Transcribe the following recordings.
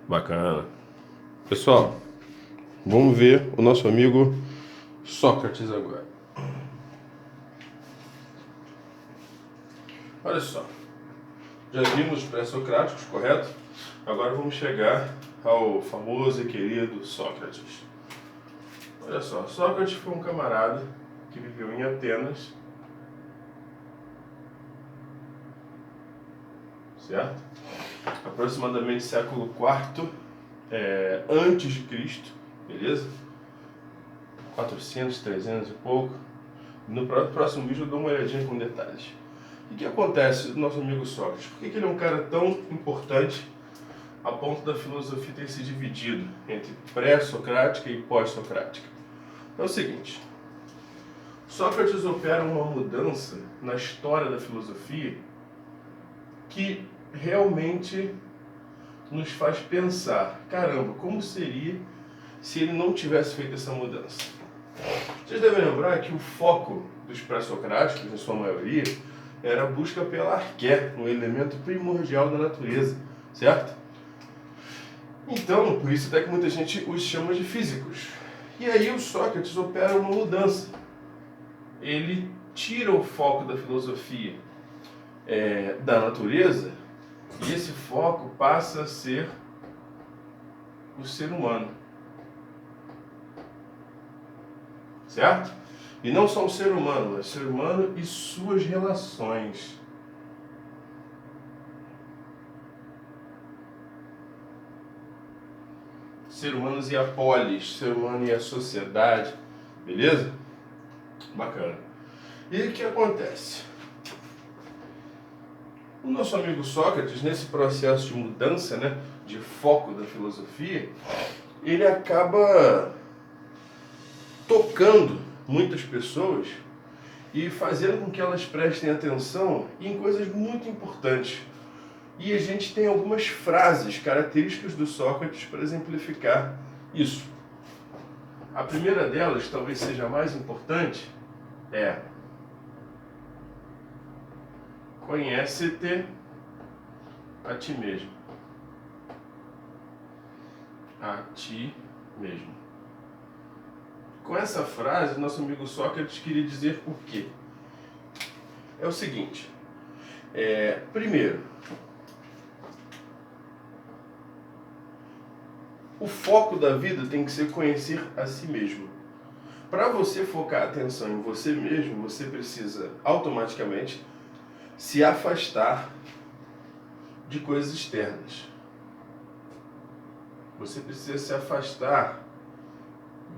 Bacana. Pessoal, vamos ver o nosso amigo Sócrates agora. Olha só, já vimos os pré-socráticos, correto? Agora vamos chegar ao famoso e querido Sócrates. Olha só, Sócrates foi um camarada que viveu em Atenas, certo? Aproximadamente século IV antes de Cristo, beleza? 400, 300 e pouco. No próximo vídeo eu dou uma olhadinha com detalhes. O que acontece do nosso amigo Sócrates? Por que ele é um cara tão importante a ponto da filosofia ter se dividido entre pré-socrática e pós-socrática? É o seguinte, Sócrates opera uma mudança na história da filosofia que realmente nos faz pensar, caramba, como seria se ele não tivesse feito essa mudança? Vocês devem lembrar que o foco dos pré-socráticos, em sua maioria, era a busca pela arqué, um elemento primordial da natureza, certo? Então, por isso até que muita gente os chama de físicos. E aí o Sócrates opera uma mudança. Ele tira o foco da filosofia da natureza e esse foco passa a ser o ser humano. Certo? E não só o ser humano, mas o ser humano e suas relações. Ser humanos e a polis, ser humano e a sociedade. Beleza? Bacana. E o que acontece? O nosso amigo Sócrates, nesse processo de mudança, de foco da filosofia, ele acaba tocando muitas pessoas e fazendo com que elas prestem atenção em coisas muito importantes. E a gente tem algumas frases características do Sócrates para exemplificar isso. A primeira delas, talvez seja a mais importante, é: conhece-te a ti mesmo. A ti mesmo. Com essa frase, nosso amigo Sócrates queria dizer o quê? É o seguinte, primeiro, o foco da vida tem que ser conhecer a si mesmo. Para você focar a atenção em você mesmo, você precisa automaticamente se afastar de coisas externas. Você precisa se afastar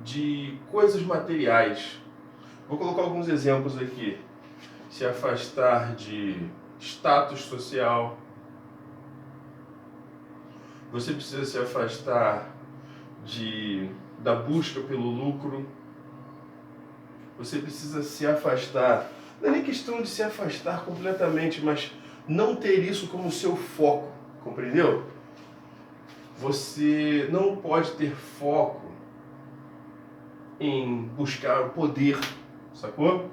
de coisas materiais. Vou colocar alguns exemplos aqui. Se afastar de status social. Você precisa se afastar da busca pelo lucro. Você precisa se afastar, não é nem questão de se afastar completamente, mas não ter isso como seu foco, compreendeu? Você não pode ter foco em buscar o poder, sacou?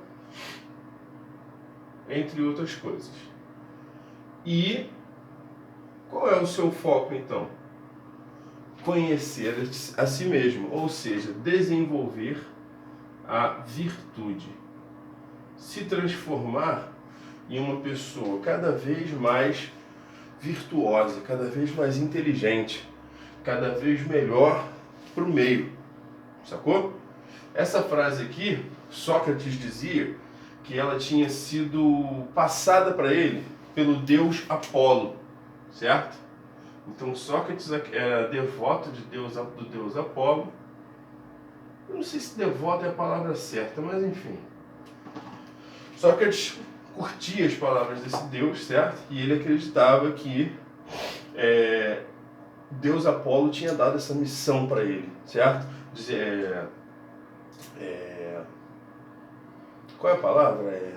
Entre outras coisas. E qual é o seu foco então? Conhecer a si mesmo, ou seja, desenvolver a virtude. Se transformar em uma pessoa cada vez mais virtuosa, cada vez mais inteligente, cada vez melhor para o meio. Sacou? Essa frase aqui, Sócrates dizia que ela tinha sido passada para ele pelo deus Apolo, certo? Então Sócrates era devoto do deus Apolo. Eu não sei se devoto é a palavra certa, mas enfim. Sócrates curtia as palavras desse deus, certo? E ele acreditava que Deus Apolo tinha dado essa missão para ele, certo? Qual é a palavra?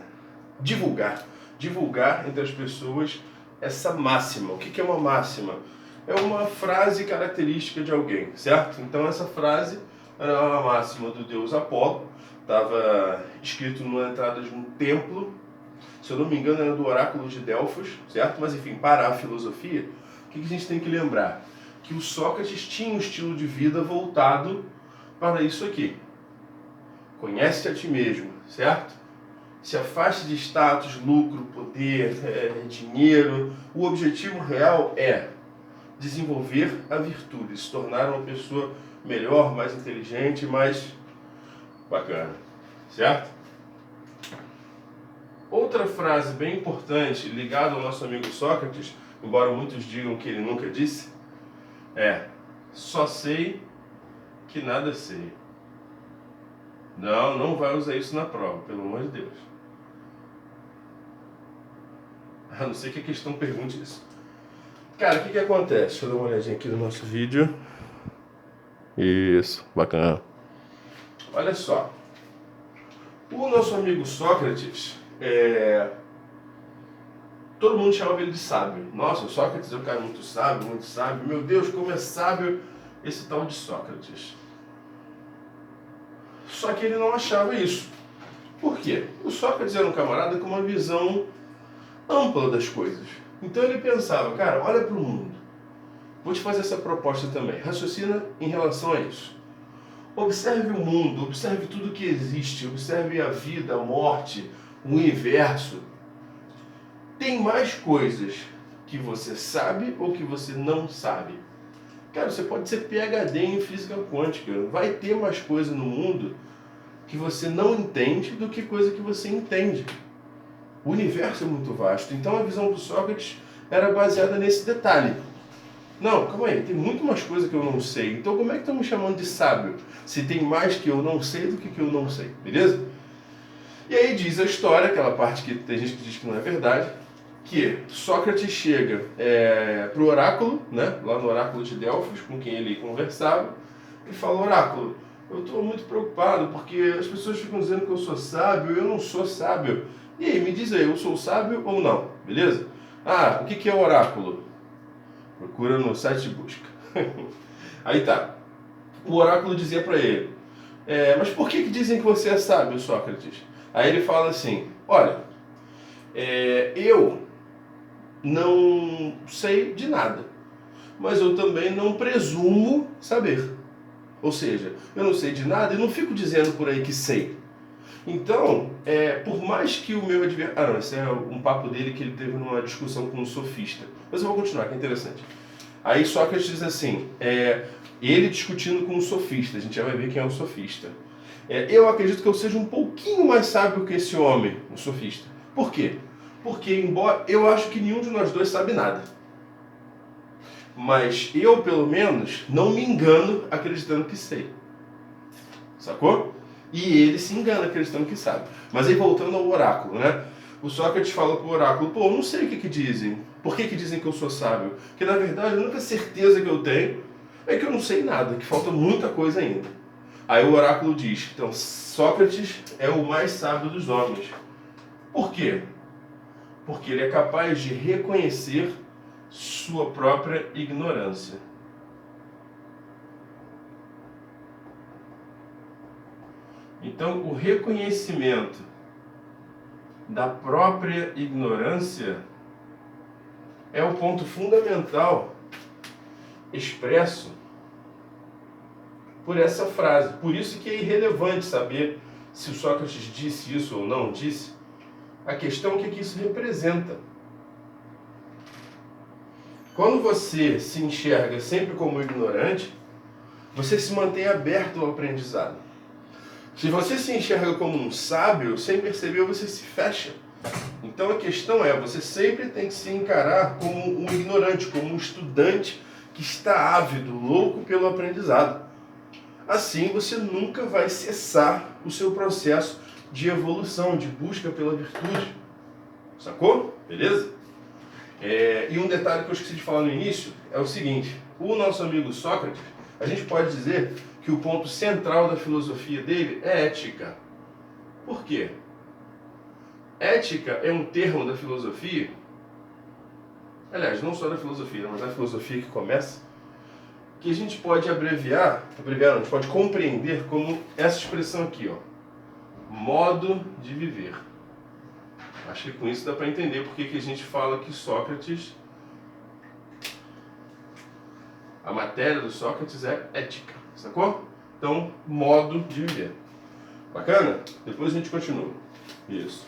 Divulgar. Divulgar entre as pessoas essa máxima. O que é uma máxima? É uma frase característica de alguém, certo? Então essa frase era uma máxima do deus Apolo. Estava escrito na entrada de um templo. Se eu não me engano era do oráculo de Delfos, certo? Mas enfim, para a filosofia, o que a gente tem que lembrar? Que que o Sócrates tinha um estilo de vida voltado para isso aqui. Conhece-te a ti mesmo, certo? Se afaste de status, lucro, poder, dinheiro. O objetivo real é desenvolver a virtude, se tornar uma pessoa melhor, mais inteligente, mais bacana, certo? Outra frase bem importante ligada ao nosso amigo Sócrates, embora muitos digam que ele nunca disse, é: só sei que nada sei. Não vai usar isso na prova, pelo amor de Deus. A não ser que a questão pergunte isso. Cara, o que acontece? Deixa eu dar uma olhadinha aqui no nosso vídeo. Isso, bacana. Olha só. O nosso amigo Sócrates, todo mundo chamava ele de sábio. Nossa, o Sócrates é um cara muito sábio, muito sábio. Meu Deus, como é sábio esse tal de Sócrates. Só que ele não achava isso. Por quê? O Sócrates era um camarada com uma visão ampla das coisas. Então ele pensava, cara, olha para o mundo. Vou te fazer essa proposta também. Raciocina em relação a isso. Observe o mundo, observe tudo que existe, observe a vida, a morte, o universo. Tem mais coisas que você sabe ou que você não sabe? Cara, você pode ser PhD em física quântica. Vai ter mais coisa no mundo que você não entende do que coisa que você entende. O universo é muito vasto. Então a visão do Sócrates era baseada nesse detalhe. Não, calma aí, tem muito mais coisa que eu não sei. Então como é que estão me chamando de sábio? Se tem mais que eu não sei do que eu não sei, beleza? E aí diz a história, aquela parte que tem gente que diz que não é verdade, que Sócrates chega para o oráculo, né, lá no oráculo de Delfos, com quem ele conversava, e fala: oráculo, eu estou muito preocupado porque as pessoas ficam dizendo que eu sou sábio, eu não sou sábio. E aí, me diz aí, eu sou sábio ou não, beleza? Ah, o que é o oráculo? Procura no site de busca. Aí tá. O oráculo dizia para ele: mas por que dizem que você é sábio, Sócrates? Aí ele fala assim: olha, eu não sei de nada, mas eu também não presumo saber. Ou seja, eu não sei de nada e não fico dizendo por aí que sei. Então, por mais que o meu adversário... Ah, não, esse é um papo dele que ele teve numa discussão com um sofista. Mas eu vou continuar, que é interessante. Aí Sócrates diz assim, ele discutindo com um sofista, a gente já vai ver quem é o sofista. Eu acredito que eu seja um pouquinho mais sábio que esse homem, o sofista. Por quê? Porque, embora eu acho que nenhum de nós dois sabe nada. Mas eu, pelo menos, não me engano acreditando que sei. Sacou? E ele se engana acreditando que sabe. Mas aí voltando ao oráculo, né? O Sócrates fala pro oráculo: pô, eu não sei o que dizem. Por que dizem que eu sou sábio? Porque na verdade a única certeza que eu tenho é que eu não sei nada, que falta muita coisa ainda. Aí o oráculo diz: então Sócrates é o mais sábio dos homens. Por quê? Porque ele é capaz de reconhecer sua própria ignorância. Então, o reconhecimento da própria ignorância é o ponto fundamental expresso por essa frase. Por isso que é irrelevante saber se o Sócrates disse isso ou não disse. A questão é o que isso representa. Quando você se enxerga sempre como ignorante, você se mantém aberto ao aprendizado. Se você se enxerga como um sábio, sem perceber você se fecha. Então a questão é, você sempre tem que se encarar como um ignorante, como um estudante que está ávido, louco pelo aprendizado. Assim você nunca vai cessar o seu processo de evolução, de busca pela virtude. Sacou? Beleza? E um detalhe que eu esqueci de falar no início é o seguinte: o nosso amigo Sócrates, a gente pode dizer que o ponto central da filosofia dele é ética. Por quê? Ética é um termo da filosofia, aliás, não só da filosofia, mas da filosofia que começa, que a gente pode abreviar, não, a gente pode compreender como essa expressão aqui, ó, modo de viver. Acho que com isso dá para entender porque que a gente fala que Sócrates A matéria do Sócrates é ética, sacou? Então, modo de viver. Bacana? Depois a gente continua. Isso.